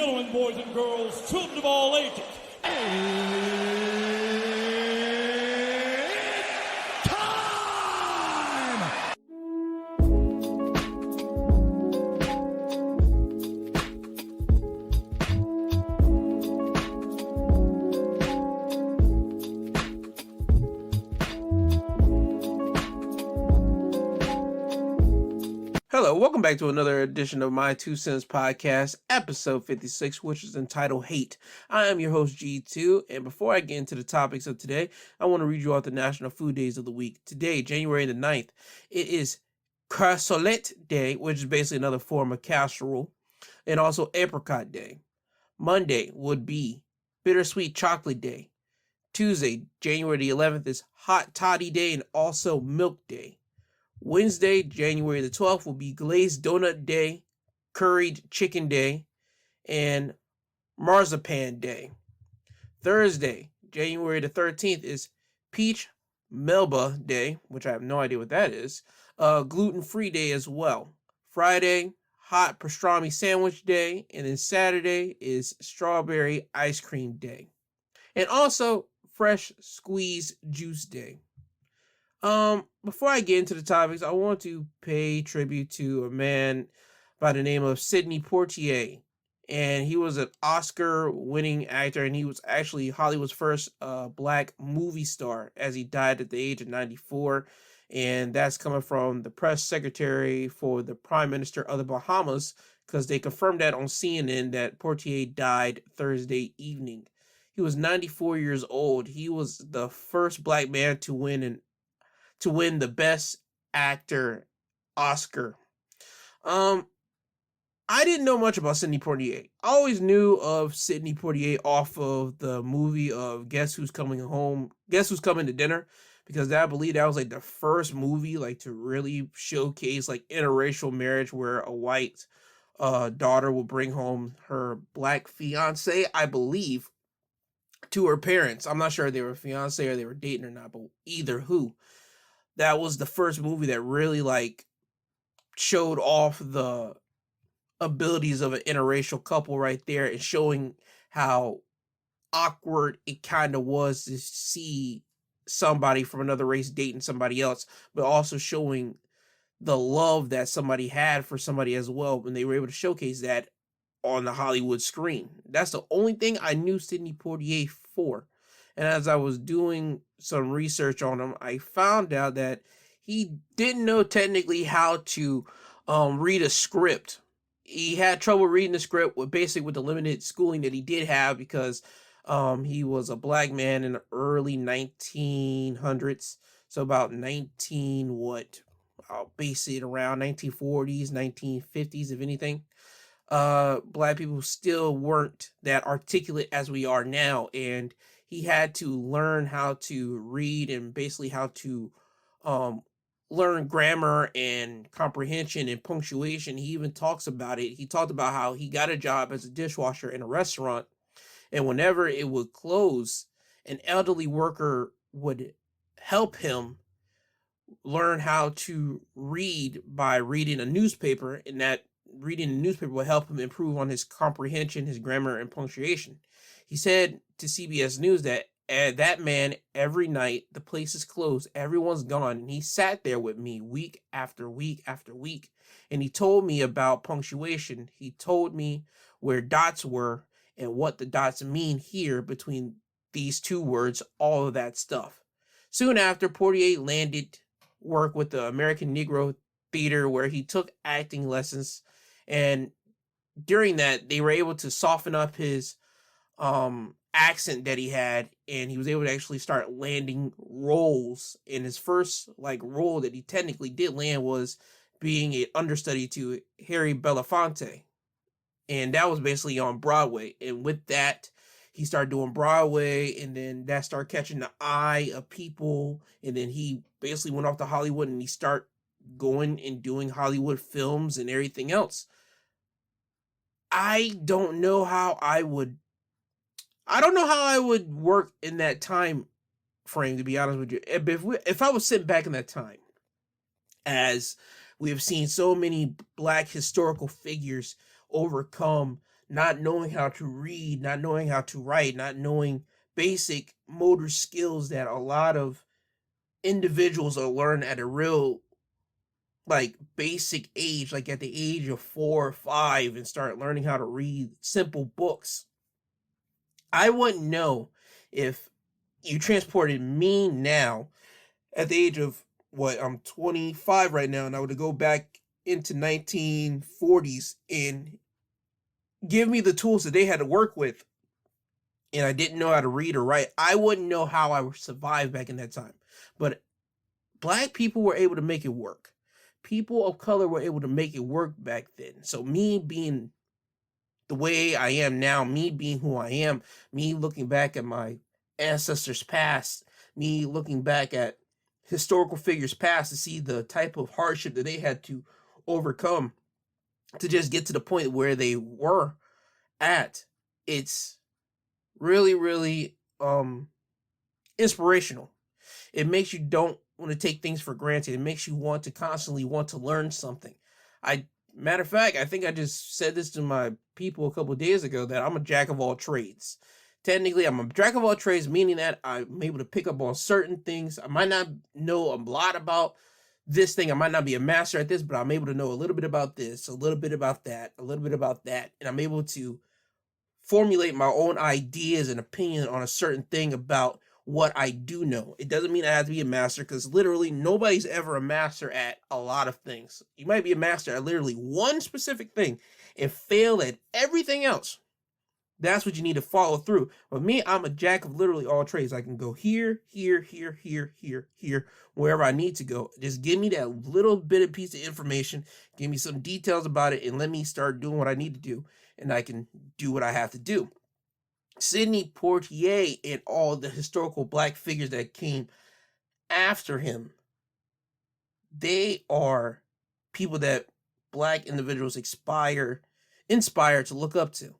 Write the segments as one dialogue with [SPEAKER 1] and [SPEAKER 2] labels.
[SPEAKER 1] gentlemen, boys and girls, children of all ages.
[SPEAKER 2] Hello, welcome back to another edition of my 2 Cents podcast, episode 56, which is entitled Hate. I am your host, G2, and before I get into the topics of today, I want to read you out the National Food Days of the week. Today, January the 9th, it is Cassolette Day, which is basically another form of casserole, and also Apricot Day. Monday would be Bittersweet Chocolate Day. Tuesday, January the 11th, is Hot Toddy Day and also Milk Day. Wednesday, January the 12th, will be Glazed Donut Day, Curried Chicken Day, and Marzipan Day. Thursday, January the 13th, is Peach Melba Day, which I have no idea what that is. Gluten-free Day as well. Friday, Hot Pastrami Sandwich Day, and then Saturday is Strawberry Ice Cream Day. And also, Fresh Squeeze Juice Day. Before I get into the topics, I want to pay tribute to a man by the name of Sidney Poitier. And he was an Oscar-winning actor, and he was actually Hollywood's first black movie star, as he died at the age of 94. And that's coming from the press secretary for the Prime Minister of the Bahamas, because they confirmed that on CNN that Poitier died Thursday evening. He was 94 years old. He was the first black man to win the Best Actor Oscar. I didn't know much about Sidney Poitier. I always knew of Sidney Poitier off of the movie of Guess Who's Coming to Dinner, because I believe that was like the first movie like to really showcase like interracial marriage, where a white daughter will bring home her black fiance, I believe, to her parents. I'm not sure if they were fiance or they were dating or not, but either who. That was the first movie that really like showed off the abilities of an interracial couple right there, and showing how awkward it kind of was to see somebody from another race dating somebody else, but also showing the love that somebody had for somebody as well when they were able to showcase that on the Hollywood screen. That's the only thing I knew Sidney Poitier for. And as I was doing some research on him, I found out that he didn't know technically how to read a script. He had trouble reading the script with the limited schooling that he did have, because he was a black man in the early 1900s. So about I'll base it around 1940s, 1950s, if anything. Black people still weren't that articulate as we are now, and he had to learn how to read and basically how to learn grammar and comprehension and punctuation. He even talks about it. He talked about how he got a job as a dishwasher in a restaurant, and whenever it would close, an elderly worker would help him learn how to read by reading a newspaper, and that reading the newspaper will help him improve on his comprehension, his grammar, and punctuation. He said to CBS News that that man, every night, the place is closed, everyone's gone, and he sat there with me week after week after week, and he told me about punctuation. He told me where dots were and what the dots mean here between these two words, all of that stuff. Soon after, Poitier landed work with the American Negro Theater, where he took acting lessons, and during that, they were able to soften up his accent that he had, and he was able to actually start landing roles. In his first role that he technically did land was being an understudy to Harry Belafonte, and that was basically on Broadway. And with that, he started doing Broadway, and then that started catching the eye of people, and then he basically went off to Hollywood, and he started going and doing Hollywood films and everything else. I don't know how I would work in that time frame, to be honest with you. If I was sitting back in that time, as we have seen so many black historical figures overcome not knowing how to read, not knowing how to write, not knowing basic motor skills that a lot of individuals are learning at a real like basic age, like at the age of 4 or 5, and start learning how to read simple books. I wouldn't know if you transported me now at the age of what, I'm 25 right now, and I would go back into 1940s and give me the tools that they had to work with, and I didn't know how to read or write, I wouldn't know how I would survive back in that time. But Black people were able to make it work. People of color were able to make it work back then. So me being the way I am now, me being who I am, me looking back at my ancestors past, me looking back at historical figures past to see the type of hardship that they had to overcome to just get to the point where they were at, it's really, really inspirational. It makes you don't want to take things for granted. It makes you want to constantly want to learn something. Matter of fact, I think I just said this to my people a couple of days ago, that I'm a jack of all trades. Technically, I'm a jack of all trades, meaning that I'm able to pick up on certain things. I might not know a lot about this thing. I might not be a master at this, but I'm able to know a little bit about this, a little bit about that, a little bit about that. And I'm able to formulate my own ideas and opinion on a certain thing about what I do know. It doesn't mean I have to be a master, because literally nobody's ever a master at a lot of things. You might be a master at literally one specific thing and fail at everything else. That's what you need to follow through. But me, I'm a jack of literally all trades. I can go here, here, here, here, here, here, wherever I need to go. Just give me that little bit of piece of information, give me some details about it, and let me start doing what I need to do, and I can do what I have to do. Sidney Poitier and all the historical Black figures that came after him, they are people that Black individuals inspire to look up to.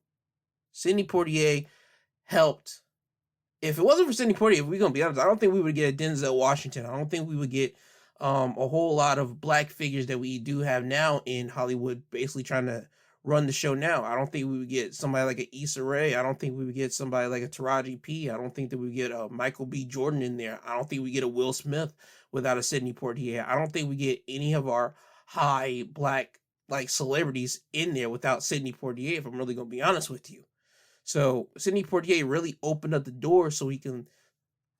[SPEAKER 2] Sidney Poitier helped. If it wasn't for Sidney Poitier, if we're going to be honest, I don't think we would get a Denzel Washington. I don't think we would get a whole lot of Black figures that we do have now in Hollywood, basically trying to run the show now. I don't think we would get somebody like an Issa Rae. I don't think we would get somebody like a Taraji P. I don't think that we would get a Michael B. Jordan in there. I don't think we get a Will Smith without a Sidney Poitier. I don't think we get any of our high Black like celebrities in there without Sidney Poitier, if I'm really going to be honest with you. So Sidney Poitier really opened up the door so he can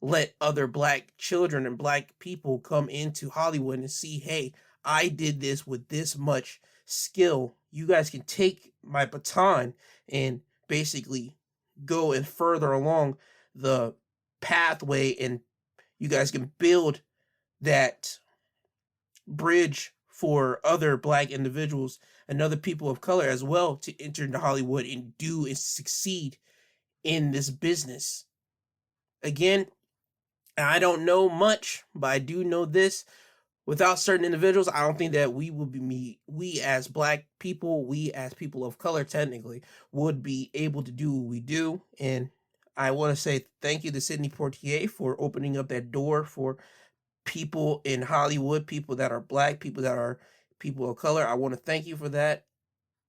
[SPEAKER 2] let other Black children and Black people come into Hollywood and see, hey, I did this with this much skill. You guys can take my baton and basically go and further along the pathway, and you guys can build that bridge for other Black individuals and other people of color as well to enter into Hollywood and do and succeed in this business. Again, I don't know much, but I do know this. Without certain individuals, I don't think that we as Black people, we as people of color technically, would be able to do what we do. And I want to say thank you to Sidney Poitier for opening up that door for people in Hollywood, people that are Black, people that are people of color. I want to thank you for that.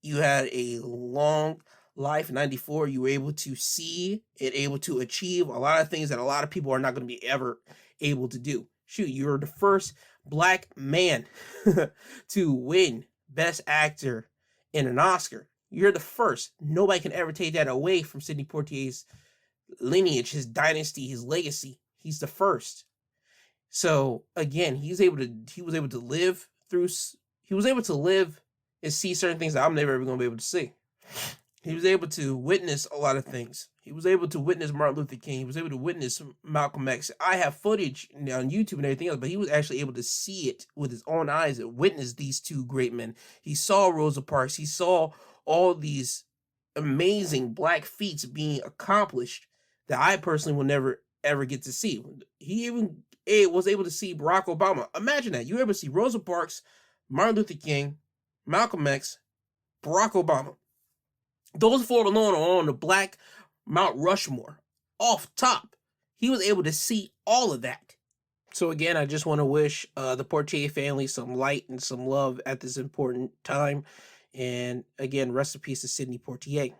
[SPEAKER 2] You had a long life. 94, you were able to see and able to achieve a lot of things that a lot of people are not going to be ever able to do. Shoot, you're the first Black man to win Best Actor in an Oscar. You're the first. Nobody can ever take that away from Sidney Poitier's lineage, his dynasty, his legacy. He's the first. So again, he was able to live and see certain things that I'm never ever going to be able to see. He was able to witness a lot of things. He was able to witness Martin Luther King. He was able to witness Malcolm X. I have footage on YouTube and everything else, but he was actually able to see it with his own eyes and witness these two great men. He saw Rosa Parks. He saw all these amazing Black feats being accomplished that I personally will never ever get to see. He even was able to see Barack Obama. Imagine that. You ever see Rosa Parks, Martin Luther King, Malcolm X, Barack Obama. Those four alone are on the Black Mount Rushmore. Off top, he was able to see all of that. So again, I just want to wish the Poitier family some light and some love at this important time. And again, rest in peace to Sidney Poitier.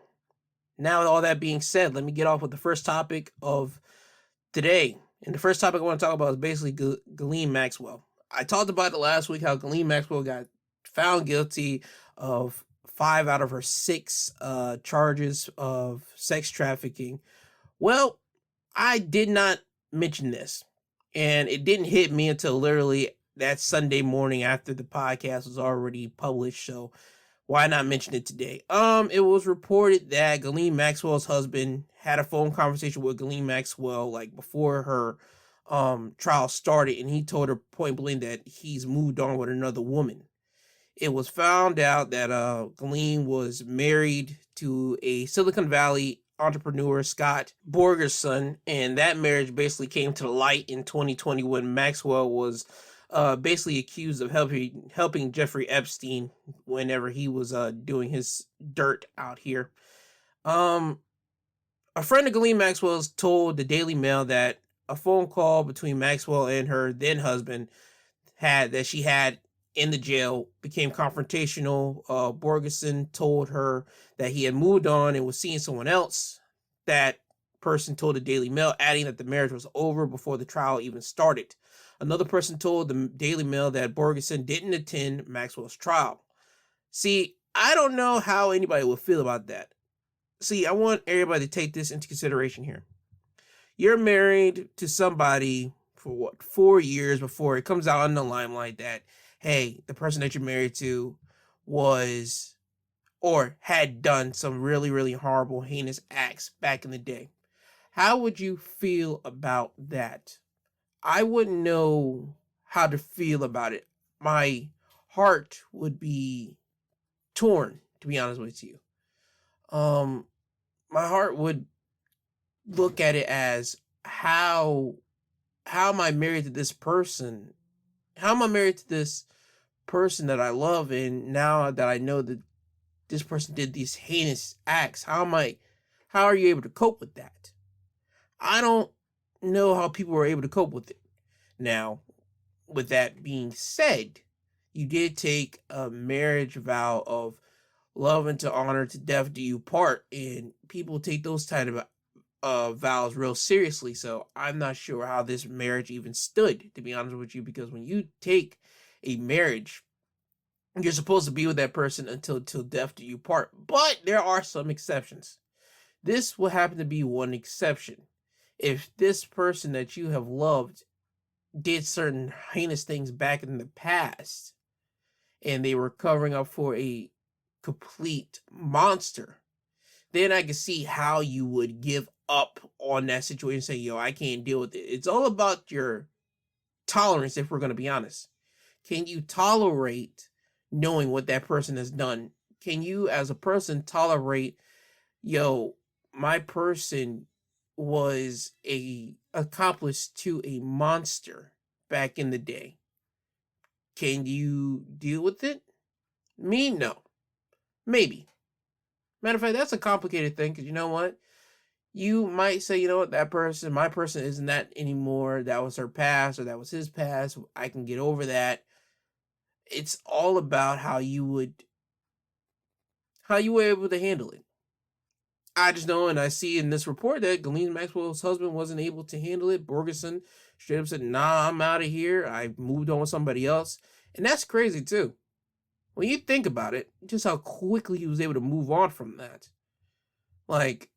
[SPEAKER 2] Now, with all that being said, let me get off with the first topic of today. And the first topic I want to talk about is basically Ghislaine Maxwell. I talked about it last week how Ghislaine Maxwell got found guilty of 5 out of her 6 charges of sex trafficking. Well, I did not mention this, and it didn't hit me until literally that Sunday morning after the podcast was already published. So why not mention it today? It was reported that Ghislaine Maxwell's husband had a phone conversation with Ghislaine Maxwell like before her trial started, and he told her point blank that he's moved on with another woman. It was found out that Ghislaine was married to a Silicon Valley entrepreneur, Scott Borgerson, and that marriage basically came to the light in 2020 when Maxwell was basically accused of helping Jeffrey Epstein whenever he was doing his dirt out here. A friend of Ghislaine Maxwell's told the Daily Mail that a phone call between Maxwell and her then husband she had in the jail became confrontational. Borgerson told her that he had moved on and was seeing someone else. That person told the Daily Mail, adding that the marriage was over before the trial even started. Another person told the Daily Mail that Borgerson didn't attend Maxwell's trial. See, I don't know how anybody would feel about that. See, I want everybody to take this into consideration here. You're married to somebody for 4 years before it comes out in the limelight that, hey, the person that you're married to was or had done some really, really horrible, heinous acts back in the day. How would you feel about that? I wouldn't know how to feel about it. My heart would be torn, to be honest with you. My heart would look at it as how am I married to this person? How am I married to this person that I love, and now that I know that this person did these heinous acts, how are you able to cope with that? I don't know how people were able to cope with it. Now, with that being said, you did take a marriage vow of love and to honor to death do you part, and people take those kind of vows real seriously. So I'm not sure how this marriage even stood, to be honest with you, because when you take a marriage, you're supposed to be with that person until death do you part. But there are some exceptions. This will happen to be one exception. If this person that you have loved did certain heinous things back in the past, and they were covering up for a complete monster, then I can see how you would give up on that situation and say, yo, I can't deal with it. It's all about your tolerance, if we're going to be honest. Can you tolerate knowing what that person has done? Can you, as a person, tolerate, yo, my person was a accomplice to a monster back in the day? Can you deal with it? Me, no. Maybe. Matter of fact, that's a complicated thing, because you know what? You might say, you know what, my person isn't that anymore. That was her past, or that was his past. I can get over that. It's all about how you were able to handle it. I just know, and I see in this report that Ghislaine Maxwell's husband wasn't able to handle it. Borgerson straight up said, nah, I'm out of here. I moved on with somebody else. And that's crazy too. When you think about it, just how quickly he was able to move on from that. Like,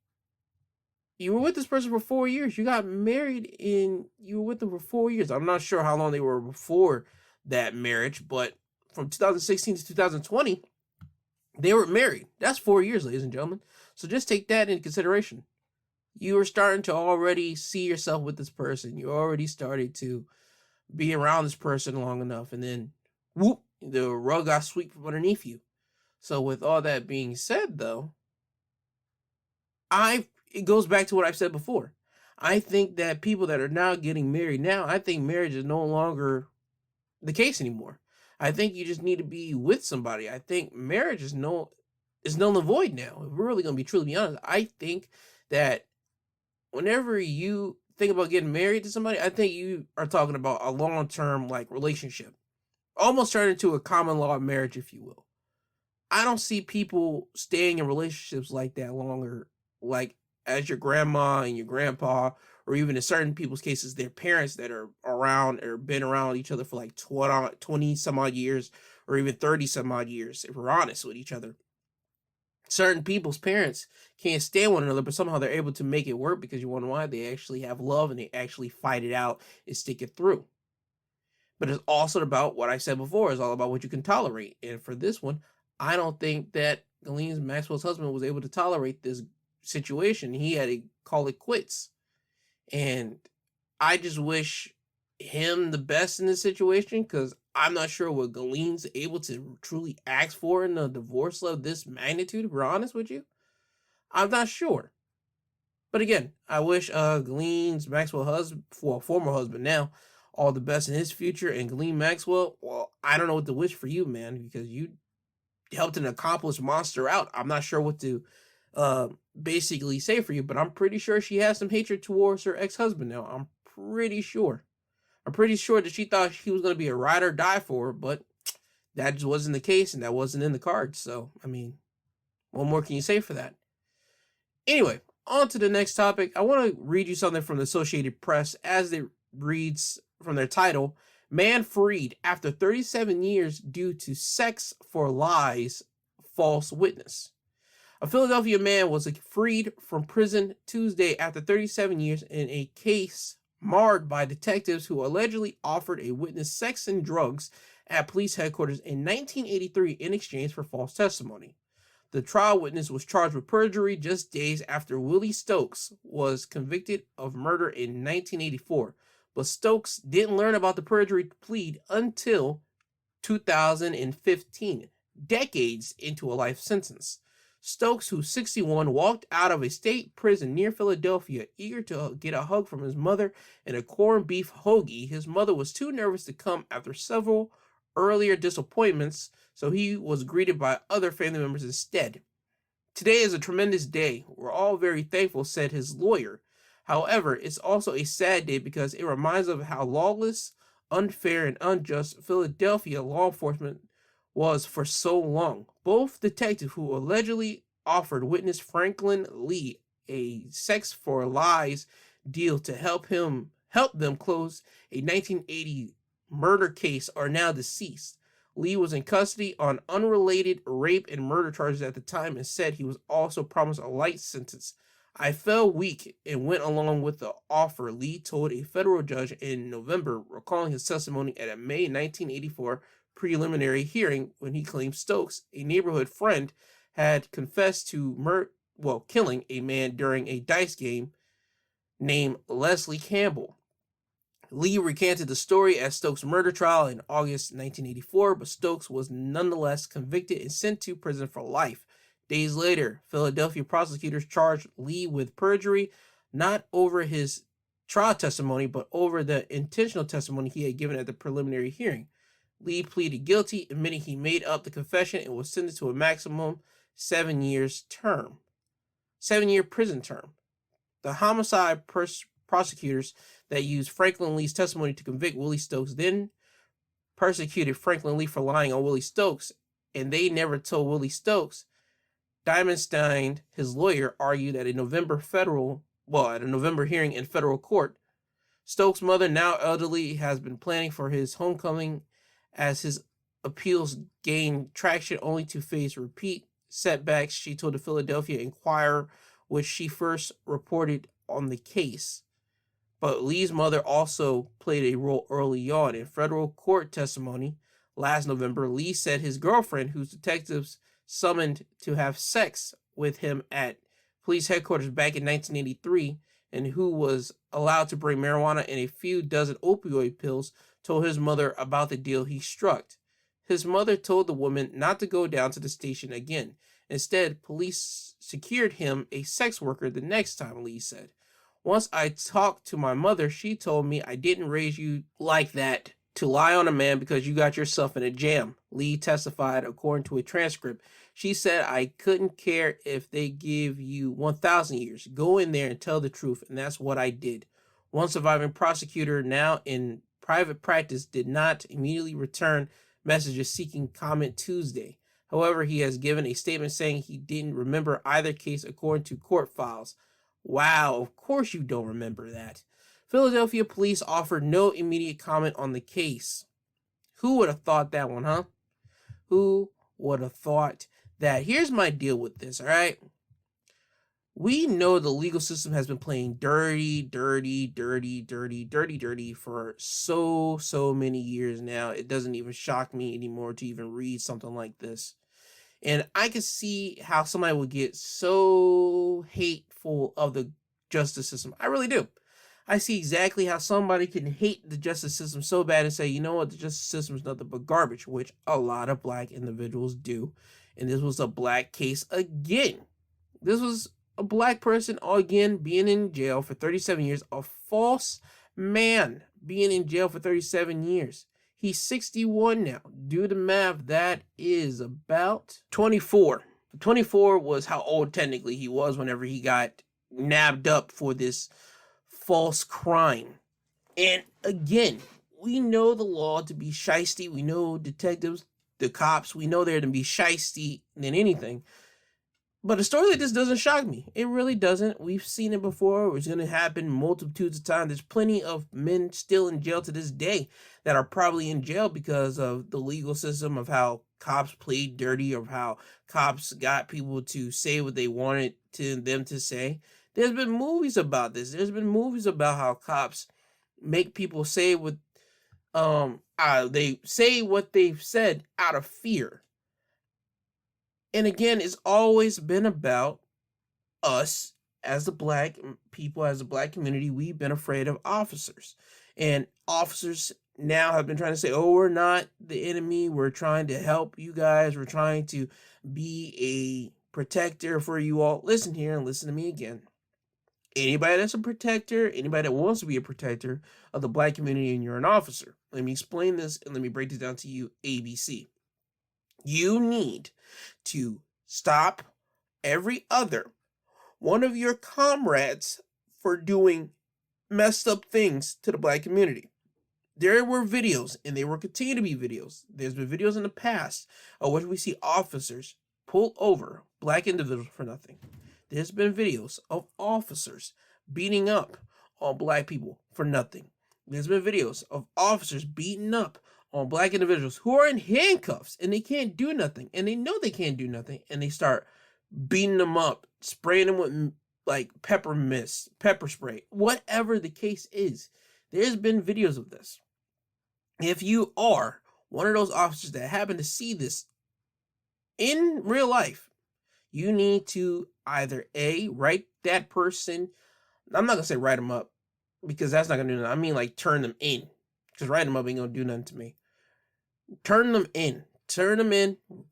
[SPEAKER 2] you were with this person for 4 years. You got married and you were with them for 4 years. I'm not sure how long they were before that marriage, but from 2016 to 2020, they were married. That's 4 years, ladies and gentlemen. So just take that into consideration. You were starting to already see yourself with this person. You already started to be around this person long enough, and then whoop, the rug got swept from underneath you. So with all that being said, though, it goes back to what I've said before. I think that people that are now getting married now, I think marriage is no longer the case anymore. I think you just need to be with somebody. I think marriage is null and void now. If we're really going to be truly honest, I think that whenever you think about getting married to somebody, I think you are talking about a long-term relationship, almost turning into a common law marriage, if you will. I don't see people staying in relationships like that longer like as your grandma and your grandpa, or even in certain people's cases, their parents that are around or been around each other for like 20 some odd years, or even 30 some odd years, if we're honest with each other. Certain people's parents can't stand one another, but somehow they're able to make it work because you wonder why. They actually have love and they actually fight it out and stick it through. But it's also about what I said before. It's all about what you can tolerate. And for this one, I don't think that Ghislaine Maxwell's husband was able to tolerate this situation. He had to call it quits. And I just wish him the best in this situation, because I'm not sure what Ghislaine's able to truly ask for in a divorce of this magnitude, to be honest with you. I'm not sure. But again, I wish Ghislaine's former husband now, all the best in his future. And Ghislaine Maxwell, well, I don't know what to wish for you, man, because you helped an accomplished monster out. I'm not sure what to basically say for you, but I'm pretty sure she has some hatred towards her ex-husband now. I'm pretty sure that she thought he was going to be a ride or die for her, but that just wasn't the case, and that wasn't in the cards. So, I mean, what more can you say for that? Anyway, on to the next topic. I want to read you something from the Associated Press as it reads from their title: Man freed after 37 years due to sex for lies, false witness. A Philadelphia man was freed from prison Tuesday after 37 years in a case marred by detectives who allegedly offered a witness sex and drugs at police headquarters in 1983 in exchange for false testimony. The trial witness was charged with perjury just days after Willie Stokes was convicted of murder in 1984, but Stokes didn't learn about the perjury plea until 2015, decades into a life sentence. Stokes, who's 61, walked out of a state prison near Philadelphia, eager to get a hug from his mother and a corned beef hoagie. His mother was too nervous to come after several earlier disappointments, so he was greeted by other family members instead. Today is a tremendous day. We're all very thankful, said his lawyer. However, it's also a sad day because it reminds us of how lawless, unfair, and unjust Philadelphia law enforcement was for so long. Both detectives who allegedly offered witness Franklin Lee a sex for lies deal to help them close a 1980 murder case are now deceased. Lee was in custody on unrelated rape and murder charges at the time and said he was also promised a light sentence. I felt weak and went along with the offer, Lee told a federal judge in November, recalling his testimony at a May 1984 preliminary hearing when he claimed Stokes, a neighborhood friend, had confessed to killing a man during a dice game named Leslie Campbell. Lee recanted the story at Stokes' murder trial in August 1984, but Stokes was nonetheless convicted and sent to prison for life. Days later, Philadelphia prosecutors charged Lee with perjury, not over his trial testimony, but over the intentional testimony he had given at the preliminary hearing. Lee pleaded guilty, admitting he made up the confession, and was sentenced to a maximum 7-year prison term. The homicide prosecutors that used Franklin Lee's testimony to convict Willie Stokes then persecuted Franklin Lee for lying on Willie Stokes, and they never told Willie Stokes. Diamondstein, his lawyer, argued at a November hearing in federal court. Stokes' mother, now elderly, has been planning for his homecoming as his appeals gain traction, only to face repeat setbacks, she told the Philadelphia Inquirer, which she first reported on the case. But Lee's mother also played a role early on. In federal court testimony last November, Lee said his girlfriend, whose detectives summoned to have sex with him at police headquarters back in 1983, and who was allowed to bring marijuana and a few dozen opioid pills, told his mother about the deal he struck. His mother told the woman not to go down to the station again. Instead, police secured him a sex worker the next time, Lee said. Once I talked to my mother, she told me I didn't raise you like that to lie on a man because you got yourself in a jam, Lee testified according to a transcript. She said, I couldn't care if they give you 1,000 years. Go in there and tell the truth, and that's what I did. One surviving prosecutor, now in private practice, did not immediately return messages seeking comment Tuesday. However, he has given a statement saying he didn't remember either case according to court files. Wow, of course you don't remember that. Philadelphia police offered no immediate comment on the case. Who would have thought that one, huh? Who would have thought that? Here's my deal with this, all right? We know the legal system has been playing dirty for so many years now. It doesn't even shock me anymore to even read something like this. And I can see how somebody would get so hateful of the justice system. I really do. I see exactly how somebody can hate the justice system so bad and say, you know what, the justice system is nothing but garbage, which a lot of black individuals do. And this was a black case again. This was a black person, again, being in jail for 37 years. A false man being in jail for 37 years. He's 61 now. Do the math. That is about 24. 24 was how old technically he was whenever he got nabbed up for this false crime. And again, we know the law to be shiesty. We know detectives, the cops, we know they're to be shiesty than anything. But a story like this doesn't shock me. It really doesn't. We've seen it before. It's going to happen multitudes of times. There's plenty of men still in jail to this day that are probably in jail because of the legal system, of how cops played dirty, or how cops got people to say what they wanted them to say. There's been movies about this. There's been movies about how cops make people say what they say what they've said out of fear. And again, it's always been about us as the black people, as the black community. We've been afraid of officers. And officers now have been trying to say, oh, we're not the enemy. We're trying to help you guys. We're trying to be a protector for you all. Listen here and listen to me again. Anybody that's a protector, anybody that wants to be a protector of the black community, and you're an officer, let me explain this and let me break this down to you, ABC. You need to stop every other one of your comrades for doing messed up things to the black community. There were videos, and there will continue to be videos. There's been videos in the past of which we see officers pull over black individuals for nothing. There's been videos of officers beating up on black people for nothing. There's been videos of officers beating up on black individuals who are in handcuffs and they can't do nothing, and they know they can't do nothing, and they start beating them up, spraying them with like pepper mist, pepper spray, whatever the case is. There's been videos of this. If you are one of those officers that happen to see this in real life, you need to either A, write that person. I'm not gonna say write them up, because that's not gonna do nothing. I mean, like, turn them in, because writing them up ain't gonna do nothing to me. Turn them in,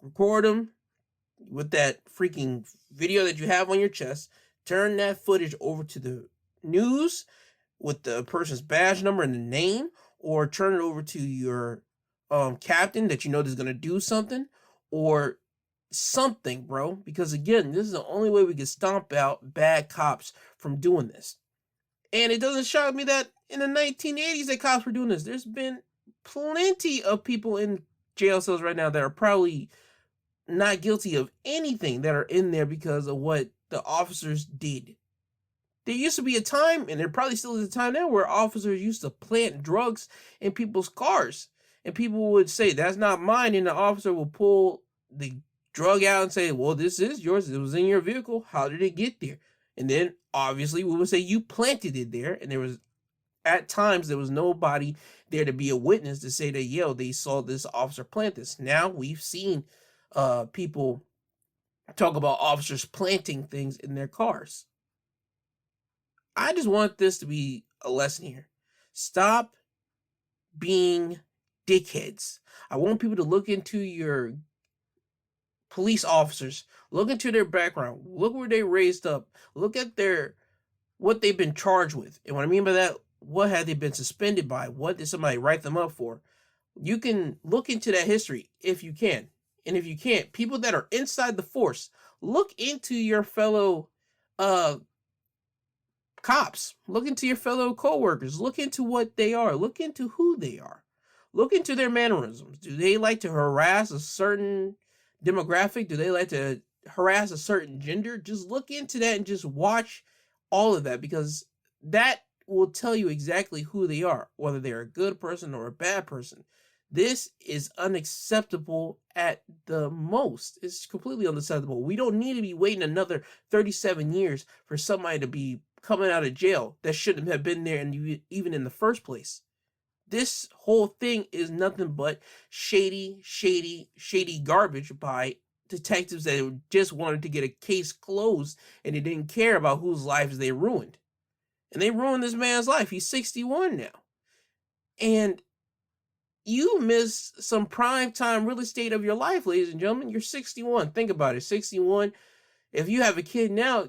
[SPEAKER 2] record them with that freaking video that you have on your chest. Turn that footage over to the news with the person's badge number and the name, or turn it over to your captain that you know is gonna do something, or something, bro. Because again, this is the only way we can stomp out bad cops from doing this. And it doesn't shock me that in the 1980s that cops were doing this. There's been plenty of people in jail cells right now that are probably not guilty of anything, that are in there because of what the officers did. There used to be a time, and there probably still is a time now, where officers used to plant drugs in people's cars, and people would say, that's not mine, and the officer will pull the drug out and say, well, this is yours, it was in your vehicle, how did it get there? And then obviously we would say, you planted it there. And there was, at times, there was nobody there to be a witness to say that, yo, they saw this officer plant this. Now we've seen people talk about officers planting things in their cars. I just want this to be a lesson here. Stop being dickheads. I want people to look into your police officers, look into their background, look where they raised up, look at what they've been charged with. And what I mean by that, what have they been suspended by? What did somebody write them up for? You can look into that history if you can. And if you can't, people that are inside the force, look into your fellow cops, look into your fellow co-workers, look into what they are, look into who they are, look into their mannerisms. Do they like to harass a certain demographic? Do they like to harass a certain gender? Just look into that and just watch all of that, because that will tell you exactly who they are, whether they're a good person or a bad person. This is unacceptable at the most. It's completely unacceptable. We don't need to be waiting another 37 years for somebody to be coming out of jail that shouldn't have been there even in the first place. This whole thing is nothing but shady garbage by detectives that just wanted to get a case closed, and they didn't care about whose lives they ruined. And they ruined this man's life. He's 61 now. And you missed some prime time real estate of your life, ladies and gentlemen. You're 61. Think about it. 61. If you have a kid now,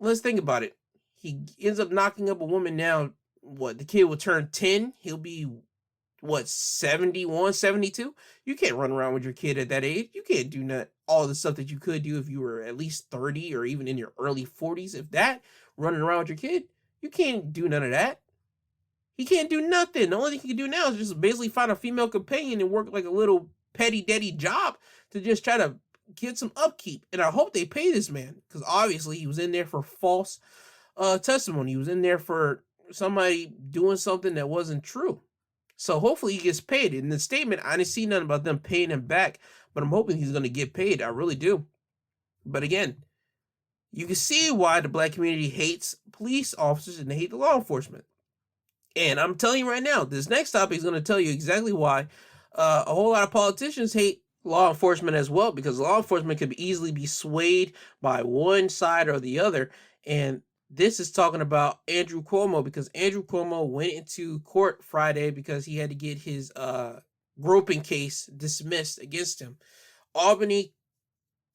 [SPEAKER 2] let's think about it. He ends up knocking up a woman now. What? The kid will turn 10. He'll be, 71, 72? You can't run around with your kid at that age. You can't do all the stuff that you could do if you were at least 30 or even in your early 40s. If that, running around with your kid, you can't do none of that. He can't do nothing. The only thing he can do now is just basically find a female companion and work like a little petty daddy job to just try to get some upkeep. And I hope they pay this man, because obviously he was in there for false testimony. He was in there for somebody doing something that wasn't true. So hopefully he gets paid. In the statement, I didn't see nothing about them paying him back, but I'm hoping he's going to get paid. I really do. But again, you can see why the black community hates police officers and they hate the law enforcement. And I'm telling you right now, this next topic is going to tell you exactly why a whole lot of politicians hate law enforcement as well, because law enforcement could easily be swayed by one side or the other. And this is talking about Andrew Cuomo, because Andrew Cuomo went into court Friday because he had to get his groping case dismissed against him. Albany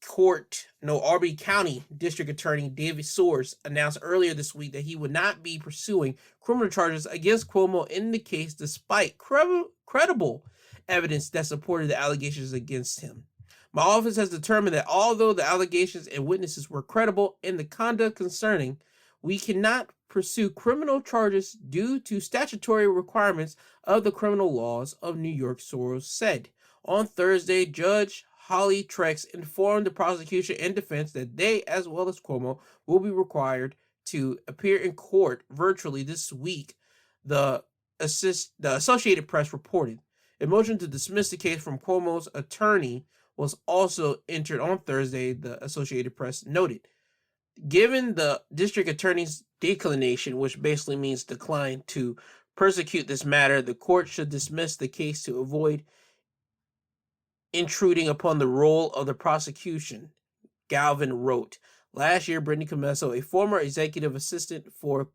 [SPEAKER 2] County District Attorney David Soares announced earlier this week that he would not be pursuing criminal charges against Cuomo in the case, despite credible evidence that supported the allegations against him. My office has determined that although the allegations and witnesses were credible in the conduct concerning, we cannot pursue criminal charges due to statutory requirements of the criminal laws of New York, Soares said. On Thursday, Judge Holly Trex informed the prosecution and defense that they, as well as Cuomo, will be required to appear in court virtually this week, the Associated Press reported. A motion to dismiss the case from Cuomo's attorney was also entered on Thursday, the Associated Press noted. Given the district attorney's declination, which basically means decline to prosecute this matter, the court should dismiss the case to avoid intruding upon the role of the prosecution, Galvin wrote. Last year, Brittany Commesso, a former executive assistant for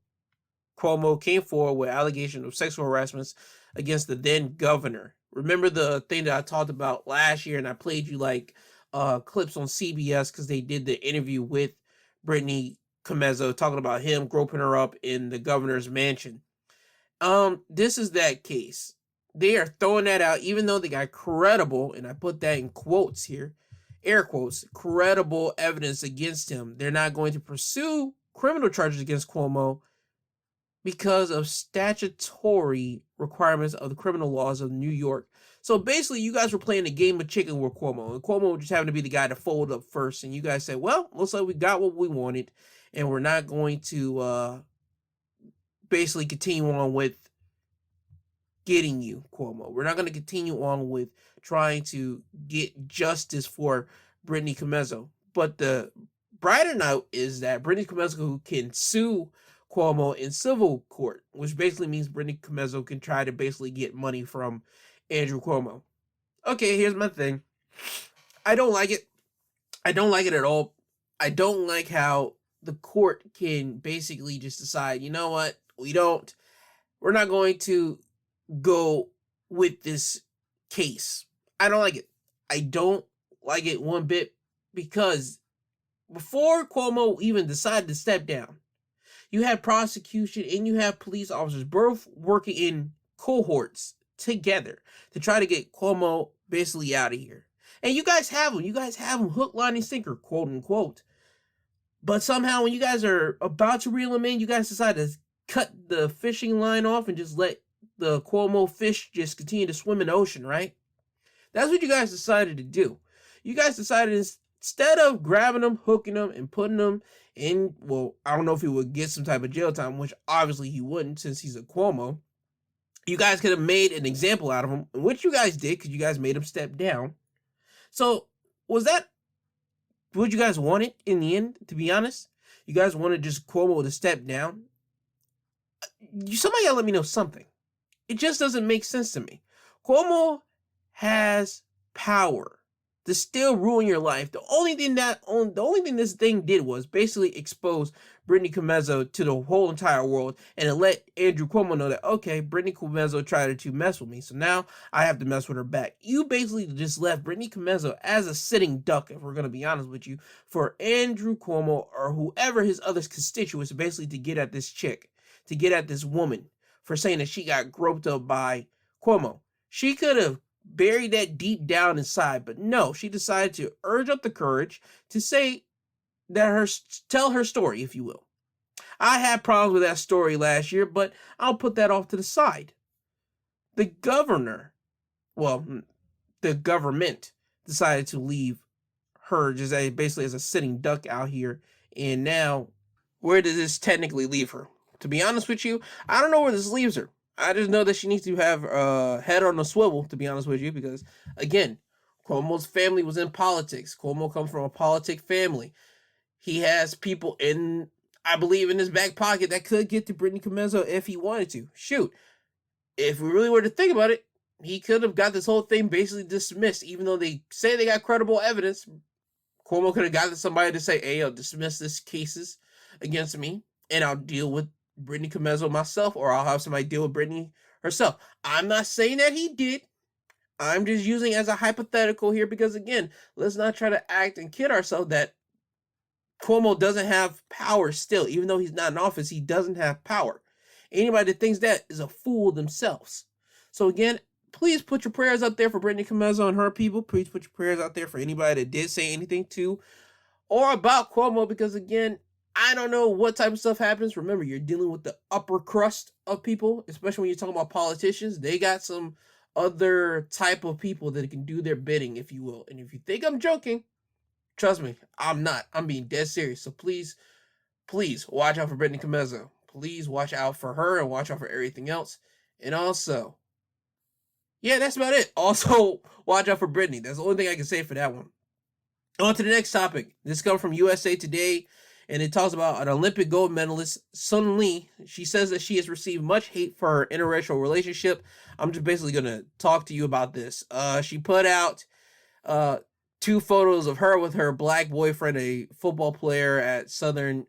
[SPEAKER 2] Cuomo, came forward with allegations of sexual harassment against the then governor. Remember the thing that I talked about last year, and I played you clips on CBS because they did the interview with Brittany Commesso talking about him groping her up in the governor's mansion. This is that case. They are throwing that out, even though they got credible, and I put that in quotes here, air quotes, credible evidence against him. They're not going to pursue criminal charges against Cuomo because of statutory requirements of the criminal laws of New York. So basically, you guys were playing a game of chicken with Cuomo, and Cuomo just happened to be the guy to fold up first, and you guys said, well, looks like we got what we wanted, and we're not going to basically continue on with getting you, Cuomo. We're not going to continue on with trying to get justice for Brittany Commesso. But the brighter note is that Brittany Commesso can sue Cuomo in civil court, which basically means Brittany Commesso can try to basically get money from Andrew Cuomo. Okay, here's my thing. I don't like it. I don't like it at all. I don't like how the court can basically just decide, you know what, we're not going to go with this case. I don't like it. I don't like it one bit, because before Cuomo even decided to step down, you had prosecution and you have police officers both working in cohorts together to try to get Cuomo basically out of here. And you guys have him. You guys have him hook, line, and sinker, quote unquote. But somehow when you guys are about to reel him in, you guys decide to cut the fishing line off and just let the Cuomo fish just continue to swim in the ocean, right? That's what you guys decided to do. You guys decided instead of grabbing him, hooking him, and putting him in, well, I don't know if he would get some type of jail time, which obviously he wouldn't since he's a Cuomo. You guys could have made an example out of him, which you guys did because you guys made him step down. So was that what you guys wanted in the end, to be honest? You guys wanted just Cuomo to step down? Somebody gotta let me know something. It just doesn't make sense to me. Cuomo has power to still ruin your life. The only thing this thing did was basically expose Brittany Comezzo to the whole entire world, and it let Andrew Cuomo know that, okay, Brittany Comezzo tried to mess with me, so now I have to mess with her back. You basically just left Brittany Comezzo as a sitting duck, if we're gonna be honest with you, for Andrew Cuomo or whoever his other constituents, basically to get at this chick, to get at this woman for saying that she got groped up by Cuomo. She could have buried that deep down inside, but no, she decided to urge up the courage to say that tell her story, if you will. I had problems with that story last year, but I'll put that off to the side. The government decided to leave her just basically as a sitting duck out here, and now where does this technically leave her? To be honest with you, I don't know where this leaves her. I just know that she needs to have a head on a swivel, to be honest with you, because, again, Cuomo's family was in politics. Cuomo comes from a politic family. He has people I believe, in his back pocket that could get to Brittany Comezzo if he wanted to. Shoot, if we really were to think about it, he could have got this whole thing basically dismissed, even though they say they got credible evidence. Cuomo could have gotten somebody to say, hey, I'll dismiss this cases against me, and I'll deal with Brittany Comezzo myself, or I'll have somebody deal with Brittany herself. I'm not saying that he did. I'm just using as a hypothetical here because, again, let's not try to act and kid ourselves that Cuomo doesn't have power still. Even though he's not in office, he doesn't have power. Anybody that thinks that is a fool themselves. So, again, please put your prayers out there for Brittany Comezzo and her people. Please put your prayers out there for anybody that did say anything to or about Cuomo because, again, I don't know what type of stuff happens. Remember, you're dealing with the upper crust of people, especially when you're talking about politicians. They got some other type of people that can do their bidding, if you will. And if you think I'm joking, trust me, I'm not. I'm being dead serious. So please, please watch out for Brittany Comezzo. Please watch out for her and watch out for everything else. And also, yeah, that's about it. Also, watch out for Brittany. That's the only thing I can say for that one. On to the next topic. This comes from USA Today. And it talks about an Olympic gold medalist, Suni Lee. She says that she has received much hate for her interracial relationship. I'm just basically going to talk to you about this. She put out 2 photos of her with her black boyfriend, a football player at Southern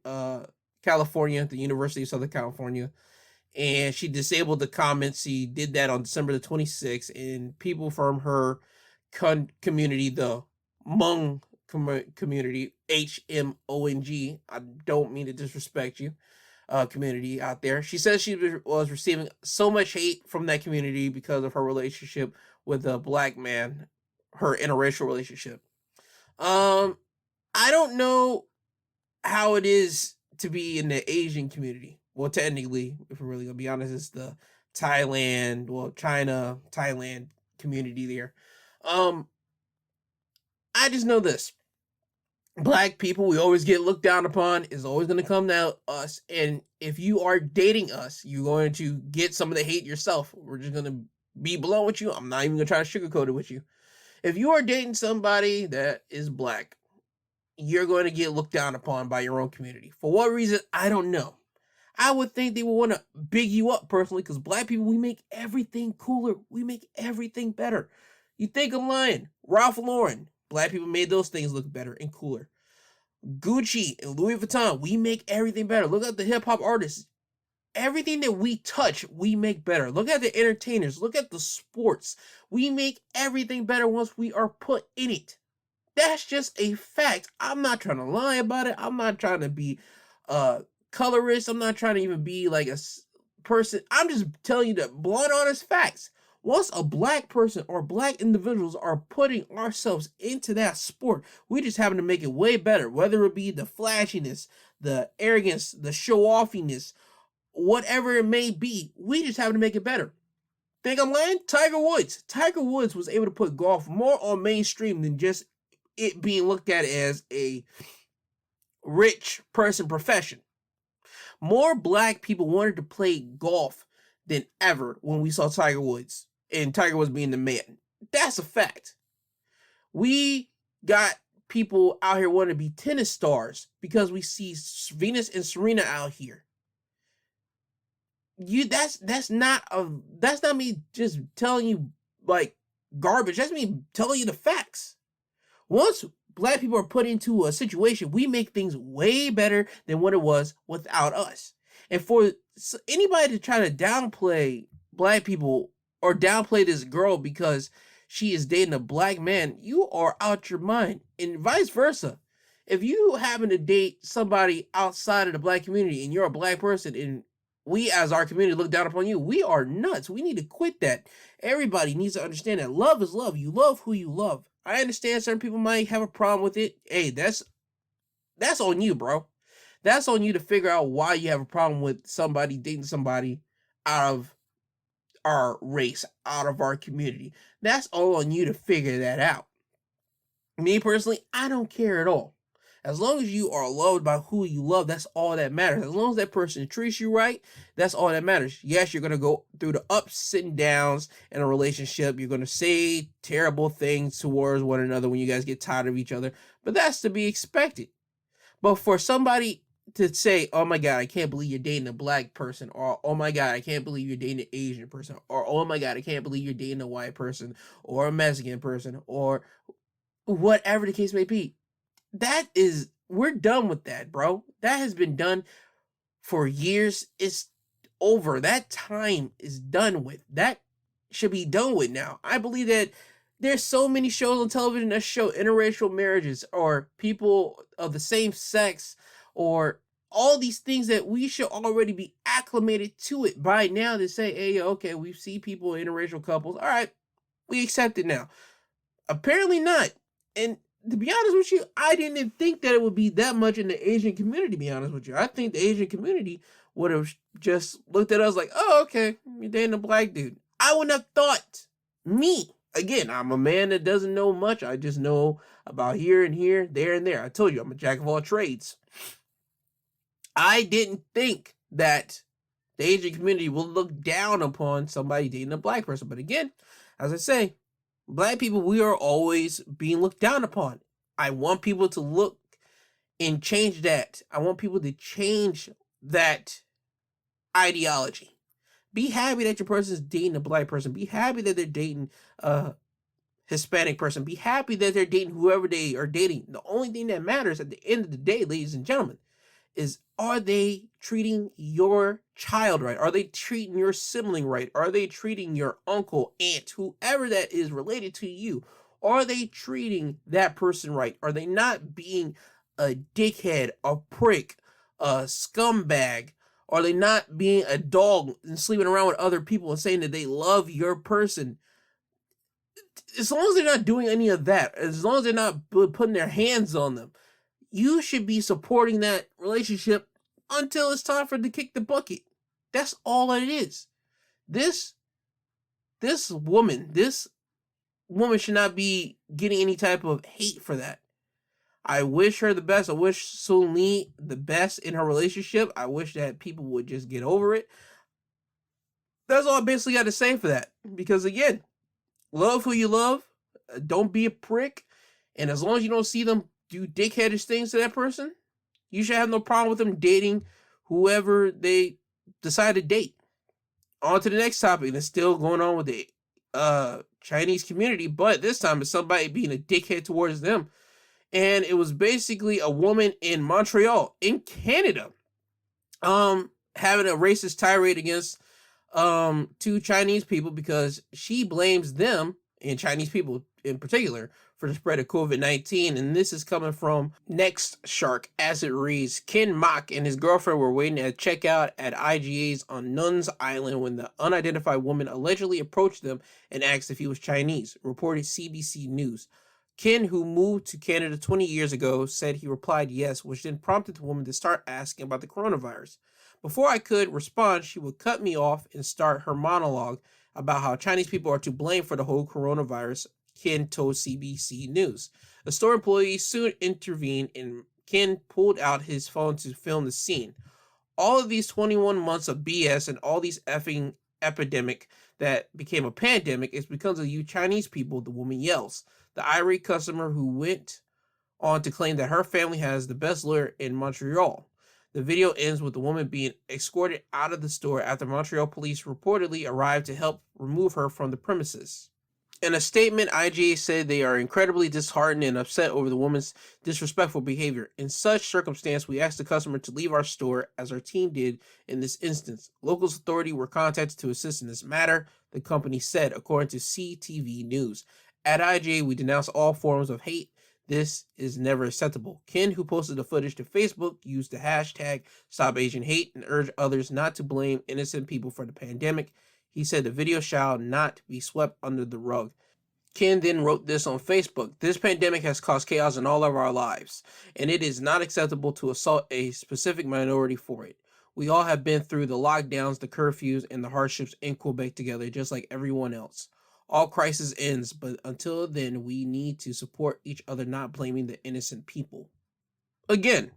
[SPEAKER 2] California, the University of Southern California. And she disabled the comments. She did that on December the 26th. And people from her community, the Hmong community, HMONG, I don't mean to disrespect you, community out there. She says she was receiving so much hate from that community because of her relationship with a black man, her interracial relationship. I don't know how it is to be in the Asian community. Well, technically, if we're really gonna be honest, it's the China, Thailand community there. I just know this. Black people, we always get looked down upon. It's always going to come down us. And if you are dating us, you're going to get some of the hate yourself. We're just going to be blunt with you. I'm not even going to try to sugarcoat it with you. If you are dating somebody that is black, you're going to get looked down upon by your own community. For what reason? I don't know. I would think they would want to big you up personally because black people, we make everything cooler. We make everything better. You think I'm lying? Ralph Lauren. Black people made those things look better and cooler. Gucci and Louis Vuitton, we make everything better. Look at the hip-hop artists. Everything that we touch, we make better. Look at the entertainers. Look at the sports. We make everything better once we are put in it. That's just a fact. I'm not trying to lie about it. I'm not trying to be colorist. I'm not trying to even be like a person. I'm just telling you the blunt, honest facts. Once a black person or black individuals are putting ourselves into that sport, we just happen to make it way better, whether it be the flashiness, the arrogance, the show-offiness, whatever it may be, we just happen to make it better. Think I'm lying? Tiger Woods. Tiger Woods was able to put golf more on mainstream than just it being looked at as a rich person profession. More black people wanted to play golf than ever when we saw Tiger Woods, and Tiger Woods being the man. That's a fact. We got people out here wanting to be tennis stars because we see Venus and Serena out here. That's not me just telling you like garbage. That's me telling you the facts. Once black people are put into a situation, we make things way better than what it was without us. And for anybody to try to downplay black people or downplay this girl because she is dating a black man, you are out your mind. And vice versa. If you happen to date somebody outside of the black community and you're a black person and we as our community look down upon you, we are nuts. We need to quit that. Everybody needs to understand that love is love. You love who you love. I understand certain people might have a problem with it. Hey, that's on you, bro. That's on you to figure out why you have a problem with somebody dating somebody out of our race, out of our community. That's all on you to figure that out. Me personally, I don't care at all. As long as you are loved by who you love, that's all that matters. As long as that person treats you right, that's all that matters. Yes, you're going to go through the ups and downs in a relationship. You're going to say terrible things towards one another when you guys get tired of each other. But that's to be expected. But for somebody to say, oh my God, I can't believe you're dating a black person, or oh my God, I can't believe you're dating an Asian person, or oh my God, I can't believe you're dating a white person, or a Mexican person, or whatever the case may be, we're done with that, bro. That has been done for years. It's over. That time is done with. That should be done with now. I believe that there's so many shows on television that show interracial marriages or people of the same sex or all these things that we should already be acclimated to it by now to say, hey, okay, we see people in interracial couples. All right, we accept it now. Apparently not. And to be honest with you, I didn't think that it would be that much in the Asian community, to be honest with you. I think the Asian community would have just looked at us like, oh, okay, you're dating a black dude. I wouldn't have thought. Me. Again, I'm a man that doesn't know much. I just know about here and here, there and there. I told you, I'm a jack of all trades. I didn't think that the Asian community will look down upon somebody dating a black person. But again, as I say, black people, we are always being looked down upon. I want people to look and change that. I want people to change that ideology. Be happy that your person is dating a black person. Be happy that they're dating a Hispanic person. Be happy that they're dating whoever they are dating. The only thing that matters at the end of the day, ladies and gentlemen, is are they treating your child right? Are they treating your sibling right? Are they treating your uncle, aunt, whoever that is related to you? Are they treating that person right? Are they not being a dickhead, a prick, a scumbag? Are they not being a dog and sleeping around with other people and saying that they love your person? As long as they're not doing any of that, as long as they're not putting their hands on them, you should be supporting that relationship until it's time for them to kick the bucket. That's all it is. This woman should not be getting any type of hate for that. I wish her the best. I wish Suni Lee the best in her relationship. I wish that people would just get over it. That's all I basically got to say for that. Because again, love who you love. Don't be a prick. And as long as you don't see them do dickheadish things to that person, you should have no problem with them dating whoever they decide to date. On to the next topic. That's still going on with the Chinese community, but this time it's somebody being a dickhead towards them. And it was basically a woman in Montreal, in Canada, having a racist tirade against two Chinese people because she blames them, and Chinese people in particular, for the spread of COVID-19. And this is coming from Next Shark, as it reads, Ken Mok and his girlfriend were waiting at checkout at IGA's on Nuns Island when the unidentified woman allegedly approached them and asked if he was Chinese, reported CBC News. Ken, who moved to Canada 20 years ago, said he replied yes, which then prompted the woman to start asking about the coronavirus. Before I could respond, she would cut me off and start her monologue about how Chinese people are to blame for the whole coronavirus Ken told CBC News. A store employee soon intervened and Ken pulled out his phone to film the scene. All of these 21 months of BS and all these effing epidemic that became a pandemic is because of you Chinese people, the woman yells. The irate customer who went on to claim that her family has the best lawyer in Montreal. The video ends with the woman being escorted out of the store after Montreal police reportedly arrived to help remove her from the premises. In a statement, IGA said they are incredibly disheartened and upset over the woman's disrespectful behavior. In such circumstance, we asked the customer to leave our store, as our team did in this instance. Local authorities were contacted to assist in this matter, the company said, according to CTV News. At IGA, we denounce all forms of hate. This is never acceptable. Ken, who posted the footage to Facebook, used the hashtag #StopAsianHate and urged others not to blame innocent people for the pandemic. He said the video shall not be swept under the rug. Ken then wrote this on Facebook. This pandemic has caused chaos in all of our lives, and it is not acceptable to assault a specific minority for it. We all have been through the lockdowns, the curfews, and the hardships in Quebec together, just like everyone else. All crisis ends, but until then, we need to support each other, not blaming the innocent people. Again,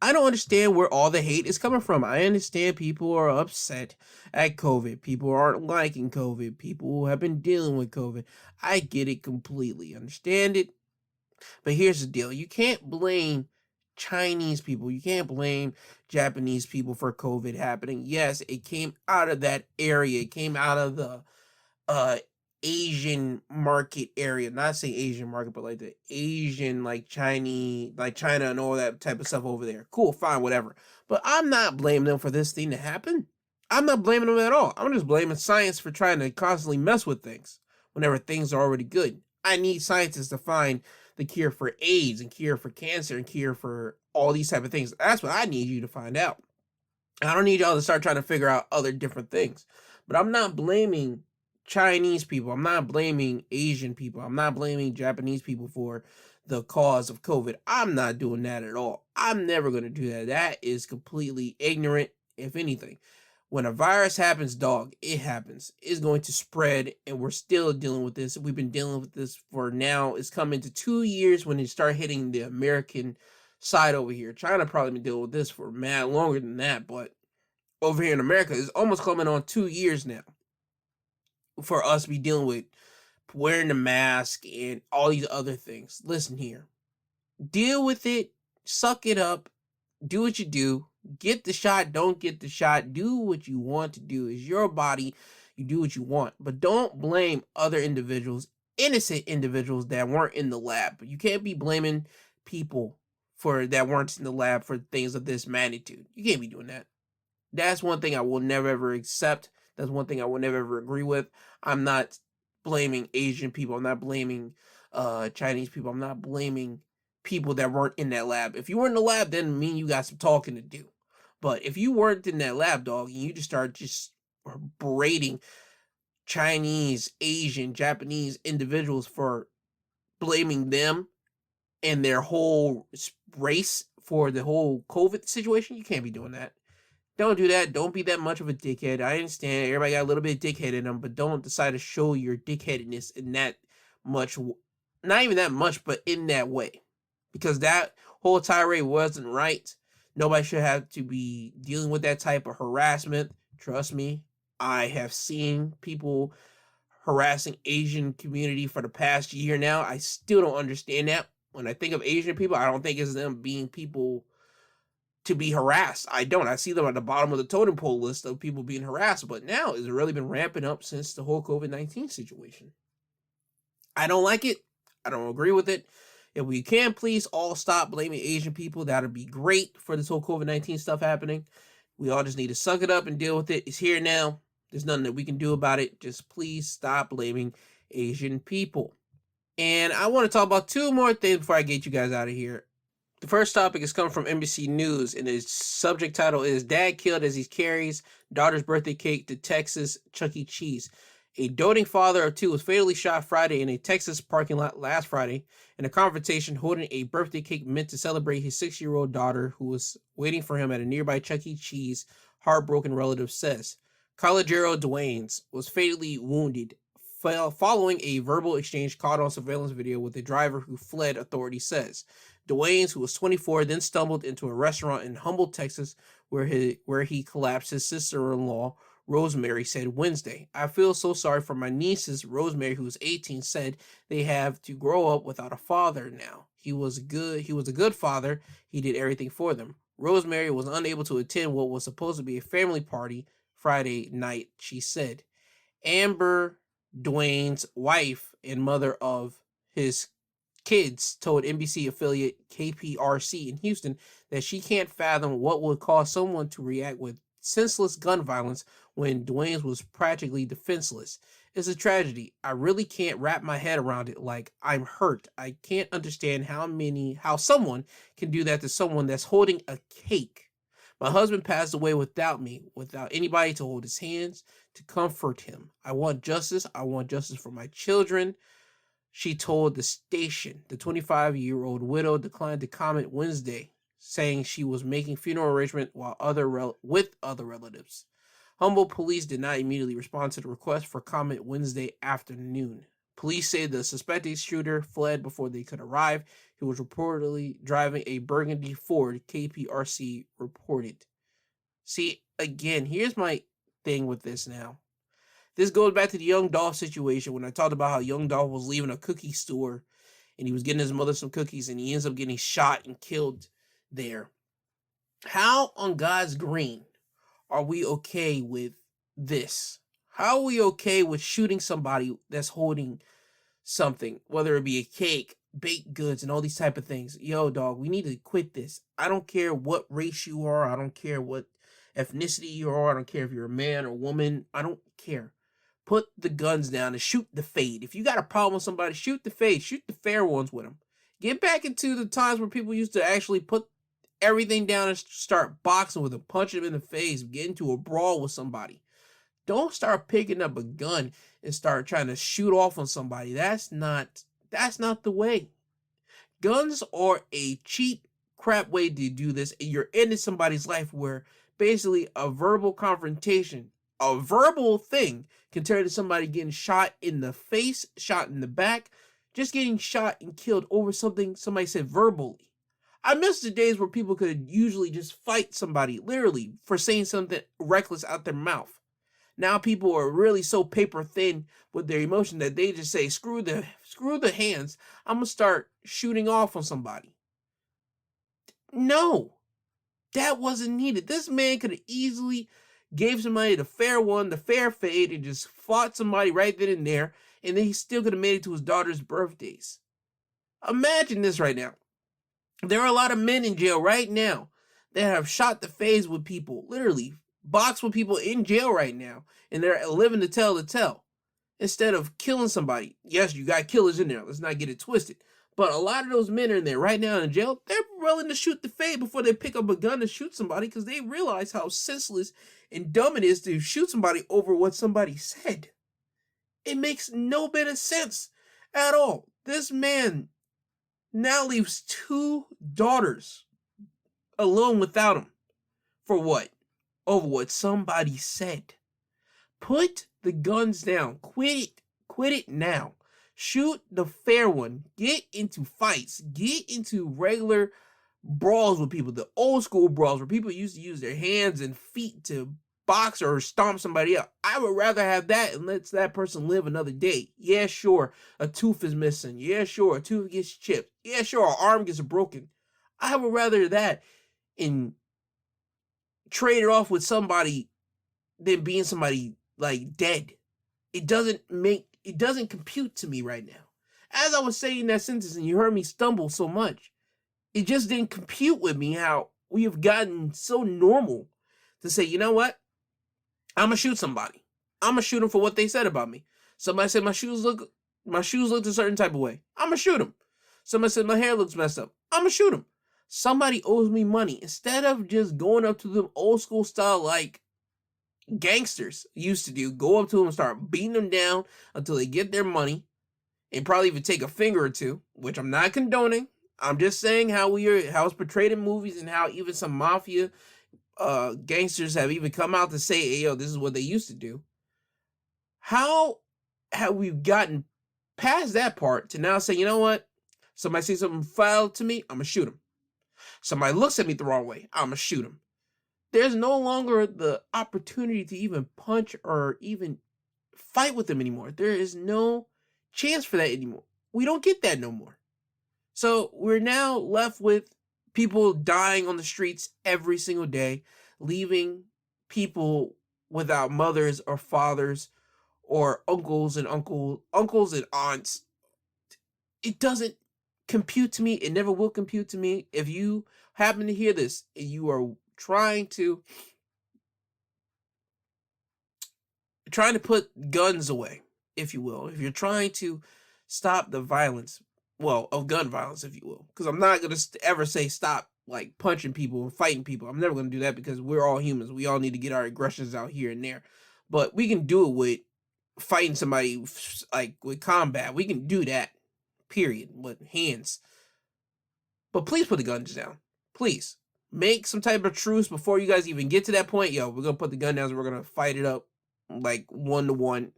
[SPEAKER 2] I don't understand where all the hate is coming from. I understand people are upset at COVID. People aren't liking COVID. People have been dealing with COVID. I get it completely. Understand it. But here's the deal. You can't blame Chinese people. You can't blame Japanese people for COVID happening. Yes, it came out of that area. It came out of the Asian market area. Not saying Asian market, but like the Asian, like Chinese, like China and all that type of stuff over there. Cool, fine, whatever. But I'm not blaming them for this thing to happen. I'm not blaming them at all. I'm just blaming science for trying to constantly mess with things whenever things are already good. I need scientists to find the cure for AIDS and cure for cancer and cure for all these type of things. That's what I need you to find out. I don't need y'all to start trying to figure out other different things. But I'm not blaming Chinese people. I'm not blaming Asian people. I'm not blaming Japanese people for the cause of COVID. I'm not doing that at all. I'm never going to do that. That is completely ignorant, if anything. When a virus happens, dog, it happens. It's going to spread, and we're still dealing with this. We've been dealing with this for now. It's coming to 2 years when it start hitting the American side over here. China probably been dealing with this for mad longer than that, but over here in America, it's almost coming on 2 years now for us to be dealing with wearing the mask and all these other things. Listen here. Deal with it. Suck it up. Do what you do. Get the shot. Don't get the shot. Do what you want to do. It's your body. You do what you want. But don't blame other individuals, innocent individuals that weren't in the lab. You can't be blaming people for that weren't in the lab for things of this magnitude. You can't be doing that. That's one thing I will never ever accept. That's one thing I will never ever agree with. I'm not blaming Asian people. I'm not blaming Chinese people. I'm not blaming people that weren't in that lab. If you were in the lab, then mean you got some talking to do. But if you weren't in that lab, dog, and you just start just berating Chinese, Asian, Japanese individuals for blaming them and their whole race for the whole COVID situation, you can't be doing that. Don't do that. Don't be that much of a dickhead. I understand everybody got a little bit of dickhead in them, but don't decide to show your dickheadedness in that much, not even that much, but in that way. Because that whole tirade wasn't right. Nobody should have to be dealing with that type of harassment. Trust me, I have seen people harassing Asian community for the past year now. I still don't understand that. When I think of Asian people, I don't think it's them being people to be harassed. I don't. I see them at the bottom of the totem pole list of people being harassed, but now it's really been ramping up since the whole COVID-19 situation. I don't like it. I don't agree with it. If we can please all stop blaming Asian people, that would be great for this whole COVID-19 stuff happening. We all just need to suck it up and deal with it. It's here now. There's nothing that we can do about it. Just please stop blaming Asian people. And I want to talk about two more things before I get you guys out of here. The first topic is coming from NBC News, and its subject title is Dad Killed as He Carries Daughter's Birthday Cake to Texas Chuck E. Cheese. A doting father of two was fatally shot Friday in a Texas parking lot last Friday in a confrontation holding a birthday cake meant to celebrate his 6-year-old daughter who was waiting for him at a nearby Chuck E. Cheese, heartbroken relative says. Collegero Duanes was fatally wounded following a verbal exchange caught on surveillance video with a driver who fled, authorities says. Dwayne, who was 24, then stumbled into a restaurant in Humboldt, Texas, where he collapsed. His sister-in-law, Rosemary, said Wednesday. I feel so sorry for my nieces. Rosemary, who was 18, said they have to grow up without a father now. He was a good father. He did everything for them. Rosemary was unable to attend what was supposed to be a family party Friday night, she said. Amber, Dwayne's wife and mother of his kids, told NBC affiliate KPRC in Houston that she can't fathom what would cause someone to react with senseless gun violence when Dwayne was practically defenseless. It's a tragedy. I really can't wrap my head around it. Like, I'm hurt. I can't understand how someone can do that to someone that's holding a cake. My husband passed away without me, without anybody to hold his hands, to comfort him. I want justice. I want justice for my children, she told the station. The 25-year-old widow declined to comment Wednesday, saying she was making funeral arrangements with other relatives. Humboldt police did not immediately respond to the request for comment Wednesday afternoon. Police say the suspected shooter fled before they could arrive. He was reportedly driving a burgundy Ford, KPRC reported. See, again, here's my thing with this now. This goes back to the Young Dolph situation when I talked about how Young Dolph was leaving a cookie store and he was getting his mother some cookies and he ends up getting shot and killed there. How on God's green are we okay with this? How are we okay with shooting somebody that's holding something, whether it be a cake, baked goods, and all these type of things? Yo, dog, we need to quit this. I don't care what race you are. I don't care what ethnicity you are. I don't care if you're a man or woman. I don't care. Put the guns down and shoot the fade. If you got a problem with somebody, shoot the fade. Shoot the fair ones with them. Get back into the times where people used to actually put everything down and start boxing with them, punching them in the face, get into a brawl with somebody. Don't start picking up a gun and start trying to shoot off on somebody. That's not the way. Guns are a cheap, crap way to do this, and you're ending somebody's life where basically a verbal confrontation, a verbal thing, can turn to somebody getting shot in the face, shot in the back, just getting shot and killed over something somebody said verbally. I miss the days where people could usually just fight somebody, literally, for saying something reckless out their mouth. Now people are really so paper thin with their emotion that they just say, screw the hands, I'm going to start shooting off on somebody. No, that wasn't needed. This man could have easily gave somebody the fair one, the fair fade, and just fought somebody right then and there, and then he still could have made it to his daughter's birthdays. Imagine this right now. There are a lot of men in jail right now that have shot the fades with people, literally boxed with people in jail right now, and they're living to tell the tale instead of killing somebody. Yes, you got killers in there. Let's not get it twisted. But a lot of those men are in there right now in jail. They're willing to shoot the fade before they pick up a gun to shoot somebody because they realize how senseless and dumb it is to shoot somebody over what somebody said. It makes no bit of sense at all. This man now leaves 2 daughters alone without him. For what? Over what somebody said. Put the guns down. Quit it now. Shoot the fair one. Get into fights. Get into regular brawls with people. The old school brawls where people used to use their hands and feet to box or stomp somebody up. I would rather have that and let that person live another day. Yeah, sure, a tooth is missing. Yeah, sure, a tooth gets chipped. Yeah, sure, an arm gets broken. I would rather that and trade it off with somebody than being somebody like dead. It doesn't compute to me right now. As I was saying that sentence and you heard me stumble so much, it just didn't compute with me how we have gotten so normal to say, you know what? I'm going to shoot somebody. I'm going to shoot them for what they said about me. Somebody said my shoes looked a certain type of way. I'm going to shoot them. Somebody said my hair looks messed up. I'm going to shoot them. Somebody owes me money. Instead of just going up to them old school style like gangsters used to do, go up to them and start beating them down until they get their money and probably even take a finger or two, which I'm not condoning. I'm just saying how it's portrayed in movies and how even some mafia gangsters have even come out to say, hey, yo, this is what they used to do. How have we gotten past that part to now say, you know what? Somebody says something foul to me, I'm gonna shoot him. Somebody looks at me the wrong way, I'm gonna shoot him. There's no longer the opportunity to even punch or even fight with them anymore. There is no chance for that anymore. We don't get that no more. So we're now left with people dying on the streets every single day, leaving people without mothers or fathers or uncles and aunts. It doesn't compute to me. It never will compute to me. If you happen to hear this and you are trying to put guns away, if you will, if you're trying to stop the violence, well, of gun violence, if you will, because I'm not going to ever say stop like punching people and fighting people. I'm never going to do that because we're all humans. We all need to get our aggressions out here and there. But we can do it with fighting somebody, like with combat. We can do that, period, with hands. But please put the guns down. Please. Make some type of truce before you guys even get to that point. Yo, we're going to put the gun down and we're going to fight it up like 1-to-1.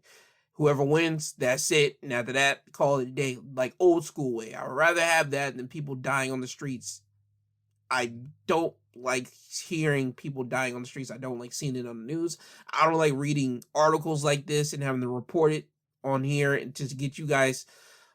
[SPEAKER 2] Whoever wins, that's it. And after that, call it a day, like old school way. I would rather have that than people dying on the streets. I don't like hearing people dying on the streets. I don't like seeing it on the news. I don't like reading articles like this and having to report it on here and just get you guys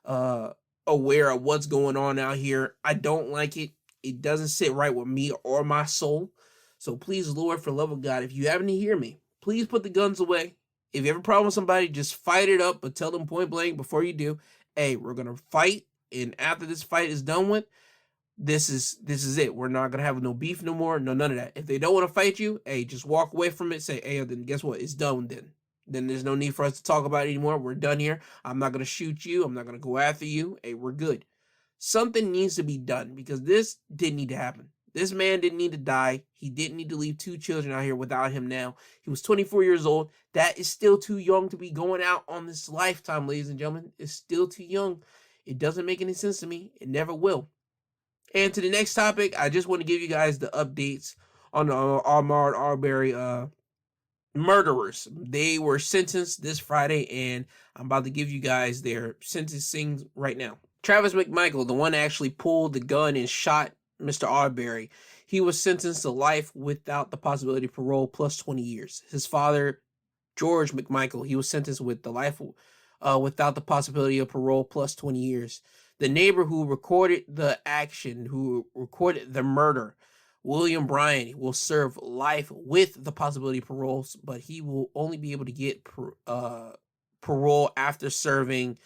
[SPEAKER 2] aware of what's going on out here. I don't like it. It doesn't sit right with me or my soul. So please, Lord, for the love of God, if you happen to hear me, please put the guns away. If you have a problem with somebody, just fight it up, but tell them point blank before you do, hey, we're going to fight, and after this fight is done with, this is it. We're not going to have no beef no more, none of that. If they don't want to fight you, hey, just walk away from it, say, hey, then guess what? It's done then. Then there's no need for us to talk about it anymore. We're done here. I'm not going to shoot you. I'm not going to go after you. Hey, we're good. Something needs to be done because this didn't need to happen. This man didn't need to die. He didn't need to leave 2 children out here without him now. He was 24 years old. That is still too young to be going out on this lifetime, ladies and gentlemen. It's still too young. It doesn't make any sense to me. It never will. And to the next topic, I just want to give you guys the updates on the Ahmaud Arbery murderers. They were sentenced this Friday, and I'm about to give you guys their sentencing right now. Travis McMichael, the one that actually pulled the gun and shot Mr. Arbery, he was sentenced to life without the possibility of parole plus 20 years. His father, George McMichael, he was sentenced with the life without the possibility of parole plus 20 years. The neighbor who recorded the action, who recorded the murder, William Bryan, will serve life with the possibility of parole, but he will only be able to get parole after serving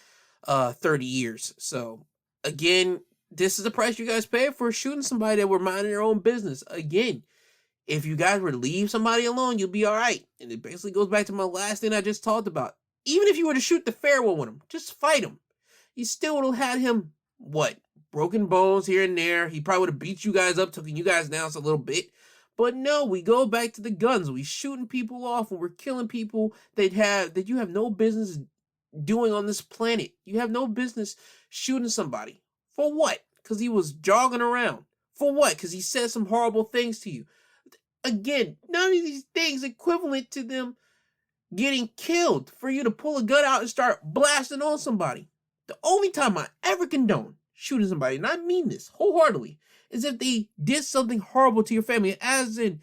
[SPEAKER 2] 30 years. So, again, this is the price you guys pay for shooting somebody that were minding their own business. Again, if you guys were to leave somebody alone, you'll be all right. And it basically goes back to my last thing I just talked about. Even if you were to shoot the fair one with him, just fight him. You still would have had him, broken bones here and there. He probably would have beat you guys up, taking you guys down a little bit. But no, we go back to the guns. We shooting people off and we're killing people that you have no business doing on this planet. You have no business shooting somebody. For what? Because he was jogging around. For what? Because he said some horrible things to you. Again, none of these things equivalent to them getting killed for you to pull a gun out and start blasting on somebody. The only time I ever condone shooting somebody, and I mean this wholeheartedly, is if they did something horrible to your family, as in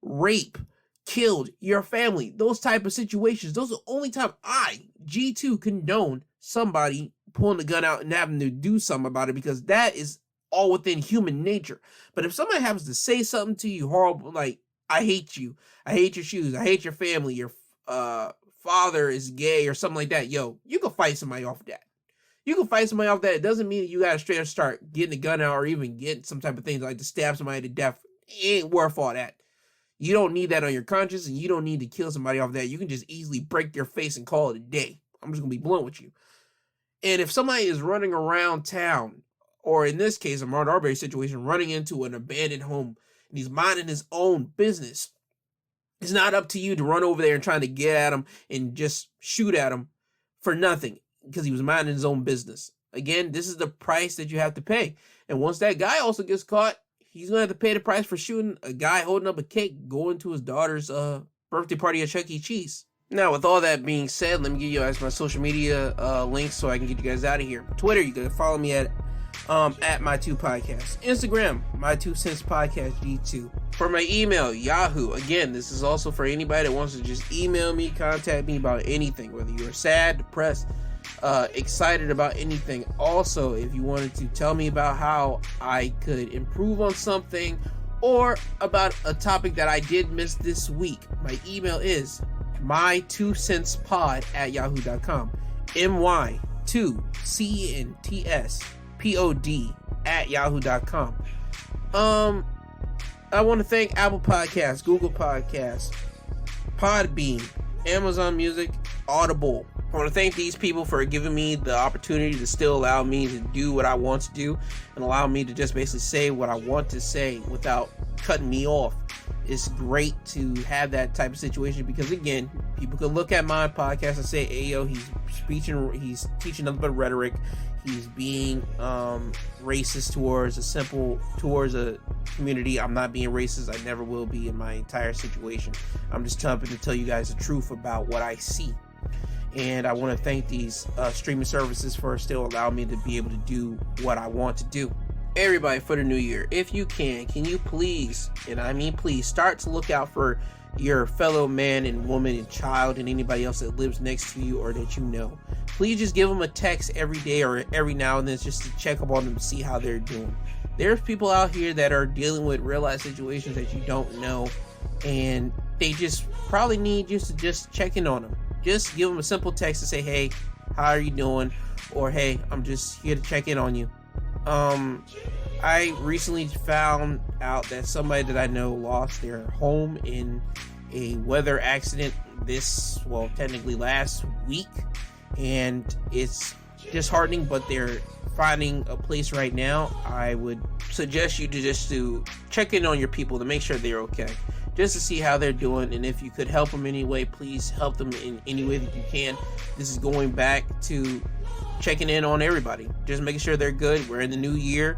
[SPEAKER 2] rape, killed your family, those type of situations. Those are the only time I, G2, condone somebody pulling the gun out and having to do something about it, because that is all within human nature. But if somebody happens to say something to you horrible, like, I hate you, I hate your shoes, I hate your family, your father is gay or something like that, yo, you can fight somebody off that. You can fight somebody off that. It doesn't mean that you gotta straight up start getting a gun out or even getting some type of things like to stab somebody to death. It ain't worth all that. You don't need that on your conscience, and you don't need to kill somebody off that. You can just easily break their face and call it a day. I'm just gonna be blunt with you. And if somebody is running around town, or in this case, a Ahmaud Arbery situation, running into an abandoned home, and he's minding his own business, it's not up to you to run over there and trying to get at him and just shoot at him for nothing because he was minding his own business. Again, this is the price that you have to pay. And once that guy also gets caught, he's going to have to pay the price for shooting a guy holding up a cake going to his daughter's birthday party at Chuck E. Cheese. Now, with all that being said, let me give you guys my social media links so I can get you guys out of here. Twitter, you can follow me at My Two Podcasts. Instagram, My 2 Cents Podcast G2. For my email, Yahoo. Again, this is also for anybody that wants to just email me, contact me about anything, whether you're sad, depressed, excited about anything. Also, if you wanted to tell me about how I could improve on something or about a topic that I did miss this week, my email is my2centspod@yahoo.com. my2centspod@yahoo.com. I want to thank Apple Podcasts, Google Podcasts, Podbean, Amazon Music, Audible. I want to thank these people for giving me the opportunity to still allow me to do what I want to do and allow me to just basically say what I want to say without cutting me off. It's great to have that type of situation because, again, people can look at my podcast and say, hey, yo, he's teaching nothing but rhetoric. He's being racist towards a community. I'm not being racist. I never will be in my entire situation. I'm just jumping to tell you guys the truth about what I see. And I want to thank these streaming services for still allowing me to be able to do what I want to do. Everybody, for the new year, if you can you please, and I mean please, start to look out for your fellow man and woman and child and anybody else that lives next to you or that you know. Please just give them a text every day or every now and then just to check up on them to see how they're doing. There's people out here that are dealing with real life situations that you don't know, and they just probably need you to just check in on them. Just give them a simple text to say, hey, how are you doing? Or, hey, I'm just here to check in on you. I recently found out that somebody that I know lost their home in a weather accident technically last week, and it's disheartening, but they're finding a place right now. I would suggest you to check in on your people to make sure they're okay, just to see how they're doing, and if you could help them any way, please help them in any way that you can. This is going back to checking in on everybody, just making sure they're good. We're in the new year.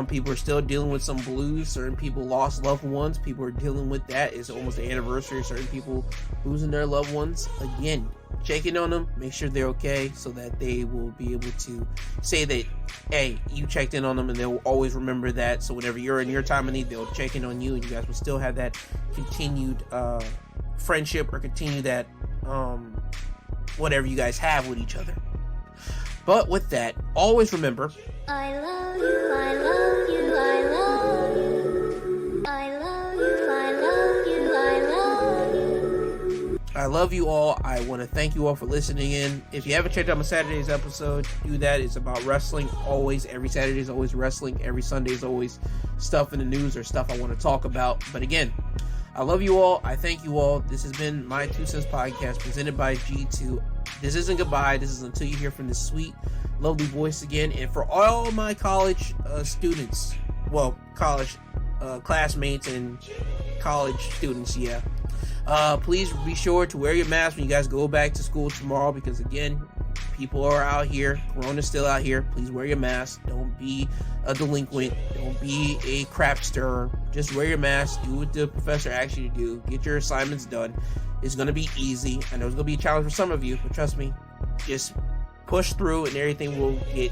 [SPEAKER 2] People are still dealing with some blues. Certain people lost loved ones. People are dealing with that. It's almost the anniversary of certain people losing their loved ones. Again, check in on them, make sure they're okay, so that they will be able to say that, hey, you checked in on them, and they'll always remember that. So whenever you're in your time of need, they'll check in on you, and you guys will still have that continued friendship or continue that whatever you guys have with each other. But with that, always remember,
[SPEAKER 3] I love you, I love you, I love you. I love you, I love you, I love you.
[SPEAKER 2] I love you all. I want to thank you all for listening in. If you haven't checked out my Saturday's episode, do that. It's about wrestling. Always, every Saturday is always wrestling. Every Sunday is always stuff in the news or stuff I want to talk about. But again, I love you all. I thank you all. This has been My 2 Cents Podcast presented by G2. This isn't goodbye. This is until you hear from this sweet, lovely voice again. And for all my college students, college classmates and college students, please be sure to wear your mask when you guys go back to school tomorrow, because again, people are out here. Corona's still out here. Please wear your mask. Don't be a delinquent. Don't be a crap stirrer. Just wear your mask. Do what the professor asks you to do. Get your assignments done. It's going to be easy. I know it's going to be a challenge for some of you, but trust me, just push through and everything will get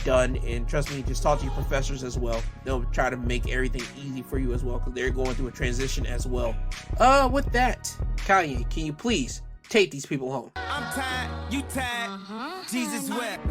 [SPEAKER 2] done. And trust me, just talk to your professors as well. They'll try to make everything easy for you as well, because they're going through a transition as well. With that, Kanye, can you please take these people home?
[SPEAKER 4] I'm tired, you tired, Jesus wept.